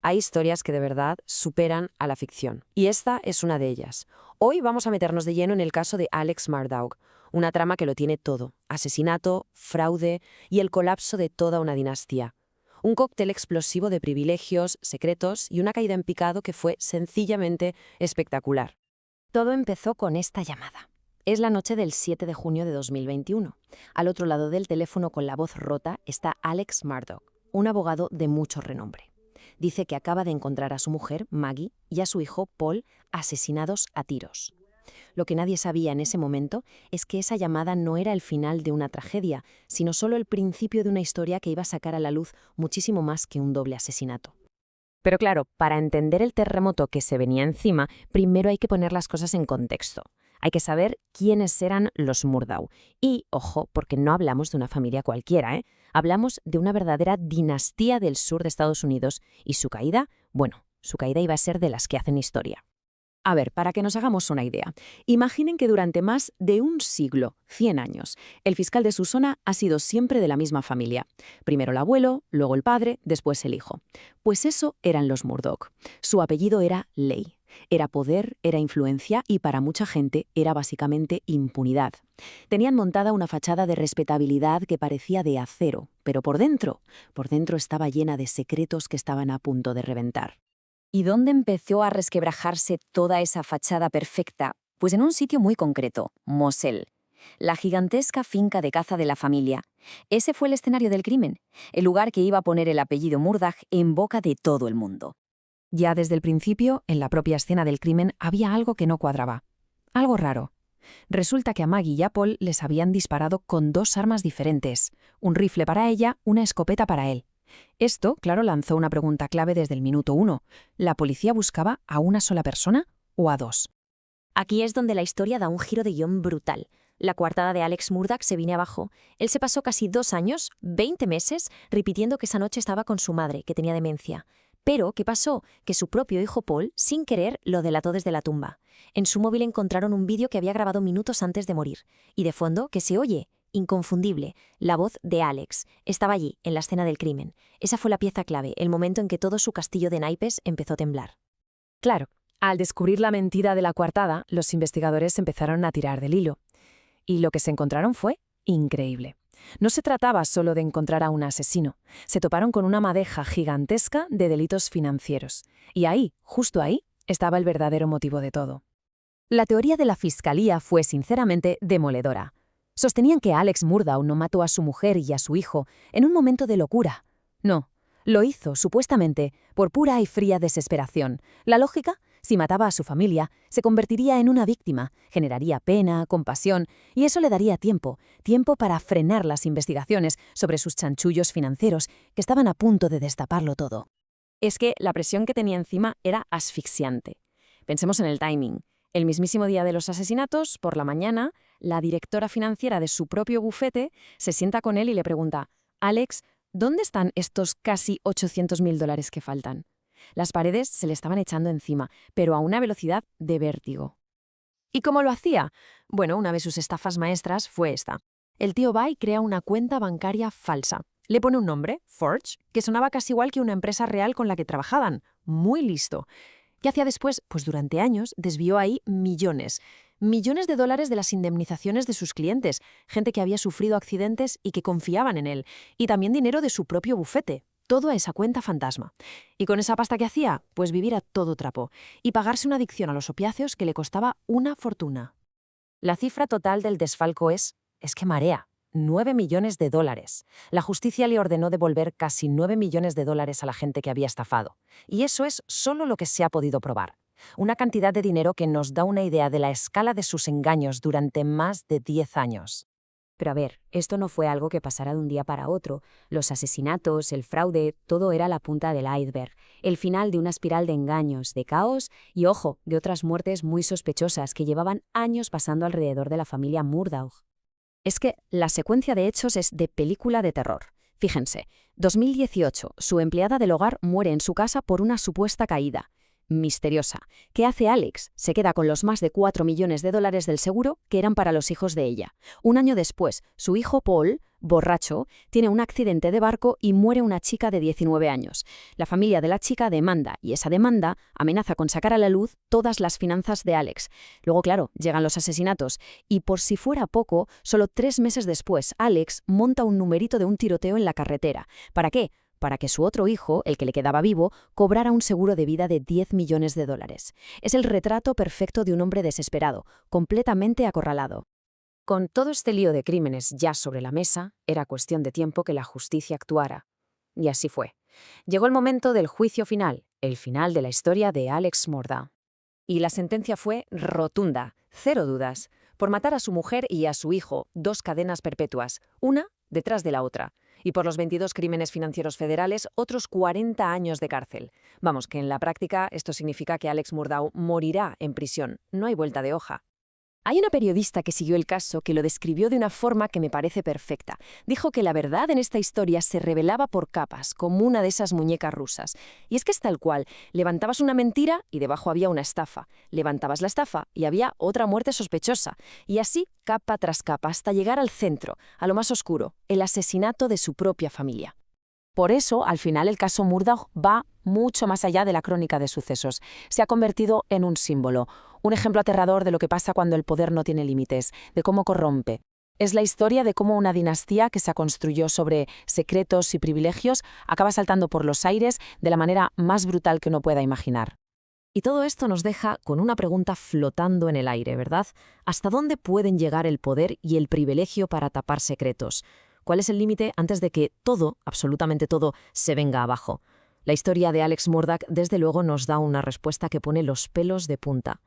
Hay historias que de verdad superan a la ficción. Y esta es una de ellas. Hoy vamos a meternos de lleno en el caso de Alex Murdaugh, una trama que lo tiene todo: asesinato, fraude y el colapso de toda una dinastía. Un cóctel explosivo de privilegios, secretos y una caída en picado que fue sencillamente espectacular. Todo empezó con esta llamada. Es la noche del 7 de junio de 2021. Al otro lado del teléfono con la voz rota está Alex Murdaugh, un abogado de mucho renombre. Dice que acaba de encontrar a su mujer, Maggie, y a su hijo, Paul, asesinados a tiros. Lo que nadie sabía en ese momento es que esa llamada no era el final de una tragedia, sino solo el principio de una historia que iba a sacar a la luz muchísimo más que un doble asesinato. Pero claro, para entender el terremoto que se venía encima, primero hay que poner las cosas en contexto. Hay que saber quiénes eran los Murdaugh. Y, ojo, porque no hablamos de una familia cualquiera, ¿eh? Hablamos de una verdadera dinastía del sur de Estados Unidos y su caída, bueno, su caída iba a ser de las que hacen historia. A ver, para que nos hagamos una idea, imaginen que durante más de un siglo, 100 años, el fiscal de su zona ha sido siempre de la misma familia. Primero el abuelo, luego el padre, después el hijo. Pues eso eran los Murdaugh. Su apellido era ley. Era poder, era influencia y para mucha gente era básicamente impunidad. Tenían montada una fachada de respetabilidad que parecía de acero, pero por dentro estaba llena de secretos que estaban a punto de reventar. ¿Y dónde empezó a resquebrajarse toda esa fachada perfecta? Pues en un sitio muy concreto, Moselle, la gigantesca finca de caza de la familia. Ese fue el escenario del crimen, el lugar que iba a poner el apellido Murdaugh en boca de todo el mundo. Ya desde el principio, en la propia escena del crimen, había algo que no cuadraba. Algo raro. Resulta que a Maggie y a Paul les habían disparado con dos armas diferentes, un rifle para ella, una escopeta para él. Esto, claro, lanzó una pregunta clave desde el minuto 1. ¿La policía buscaba a una sola persona o a dos? Aquí es donde la historia da un giro de guión brutal. La coartada de Alex Murdaugh se viene abajo. Él se pasó casi 2 años, 20 meses, repitiendo que esa noche estaba con su madre, que tenía demencia. Pero, ¿qué pasó? Que su propio hijo Paul, sin querer, lo delató desde la tumba. En su móvil encontraron un vídeo que había grabado minutos antes de morir. Y de fondo, que se oye, inconfundible, la voz de Alex. Estaba allí, en la escena del crimen. Esa fue la pieza clave, el momento en que todo su castillo de naipes empezó a temblar. Claro, al descubrir la mentira de la coartada, los investigadores empezaron a tirar del hilo. Y lo que se encontraron fue increíble. No se trataba solo de encontrar a un asesino. Se toparon con una madeja gigantesca de delitos financieros. Y ahí, justo ahí, estaba el verdadero motivo de todo. La teoría de la fiscalía fue sinceramente demoledora. Sostenían que Alex Murdaugh no mató a su mujer y a su hijo en un momento de locura. No, lo hizo, supuestamente, por pura y fría desesperación. La lógica: si mataba a su familia, se convertiría en una víctima, generaría pena, compasión, y eso le daría tiempo para frenar las investigaciones sobre sus chanchullos financieros que estaban a punto de destaparlo todo. Es que la presión que tenía encima era asfixiante. Pensemos en el timing. El mismísimo día de los asesinatos, por la mañana, la directora financiera de su propio bufete se sienta con él y le pregunta: «Alex, ¿dónde están estos casi $800.000 que faltan?». Las paredes se le estaban echando encima, pero a una velocidad de vértigo. ¿Y cómo lo hacía? Bueno, una de sus estafas maestras fue esta. El tío va y crea una cuenta bancaria falsa. Le pone un nombre, Forge, que sonaba casi igual que una empresa real con la que trabajaban. Muy listo. ¿Qué hacía después? Pues durante años desvió ahí millones de dólares de las indemnizaciones de sus clientes, gente que había sufrido accidentes y que confiaban en él, y también dinero de su propio bufete. Todo a esa cuenta fantasma. ¿Y con esa pasta que hacía? Pues vivir a todo trapo y pagarse una adicción a los opiáceos que le costaba una fortuna. La cifra total del desfalco es que marea. $9 millones. La justicia le ordenó devolver casi $9 millones a la gente que había estafado. Y eso es solo lo que se ha podido probar. Una cantidad de dinero que nos da una idea de la escala de sus engaños durante más de 10 años. Pero a ver, esto no fue algo que pasara de un día para otro. Los asesinatos, el fraude, todo era la punta del iceberg, el final de una espiral de engaños, de caos y, ojo, de otras muertes muy sospechosas que llevaban años pasando alrededor de la familia Murdaugh. Es que la secuencia de hechos es de película de terror. Fíjense, 2018, su empleada del hogar muere en su casa por una supuesta caída. misteriosa. ¿Qué hace Alex? Se queda con los más de 4 millones de dólares del seguro que eran para los hijos de ella. Un año después, su hijo Paul, borracho, tiene un accidente de barco y muere una chica de 19 años. La familia de la chica demanda y esa demanda amenaza con sacar a la luz todas las finanzas de Alex. Luego, claro, llegan los asesinatos y por si fuera poco, solo 3 meses después, Alex monta un numerito de un tiroteo en la carretera. ¿Para qué? Para que su otro hijo, el que le quedaba vivo, cobrara un seguro de vida de 10 millones de dólares. Es el retrato perfecto de un hombre desesperado, completamente acorralado. Con todo este lío de crímenes ya sobre la mesa, era cuestión de tiempo que la justicia actuara. Y así fue. Llegó el momento del juicio final, el final de la historia de Alex Murdaugh. Y la sentencia fue rotunda, 0 dudas. Por matar a su mujer y a su hijo, 2 cadenas perpetuas, una detrás de la otra. Y por los 22 crímenes financieros federales, otros 40 años de cárcel. Vamos, que en la práctica esto significa que Alex Murdaugh morirá en prisión. No hay vuelta de hoja. Hay una periodista que siguió el caso que lo describió de una forma que me parece perfecta. Dijo que la verdad en esta historia se revelaba por capas, como una de esas muñecas rusas. Y es que es tal cual. Levantabas una mentira y debajo había una estafa. Levantabas la estafa y había otra muerte sospechosa. Y así, capa tras capa, hasta llegar al centro, a lo más oscuro, el asesinato de su propia familia. Por eso, al final, el caso Murdaugh va mucho más allá de la crónica de sucesos. Se ha convertido en un símbolo, un ejemplo aterrador de lo que pasa cuando el poder no tiene límites, de cómo corrompe. Es la historia de cómo una dinastía que se construyó sobre secretos y privilegios acaba saltando por los aires de la manera más brutal que uno pueda imaginar. Y todo esto nos deja con una pregunta flotando en el aire, ¿verdad? ¿Hasta dónde pueden llegar el poder y el privilegio para tapar secretos? ¿Cuál es el límite antes de que todo, absolutamente todo, se venga abajo? La historia de Alex Murdaugh, desde luego, nos da una respuesta que pone los pelos de punta.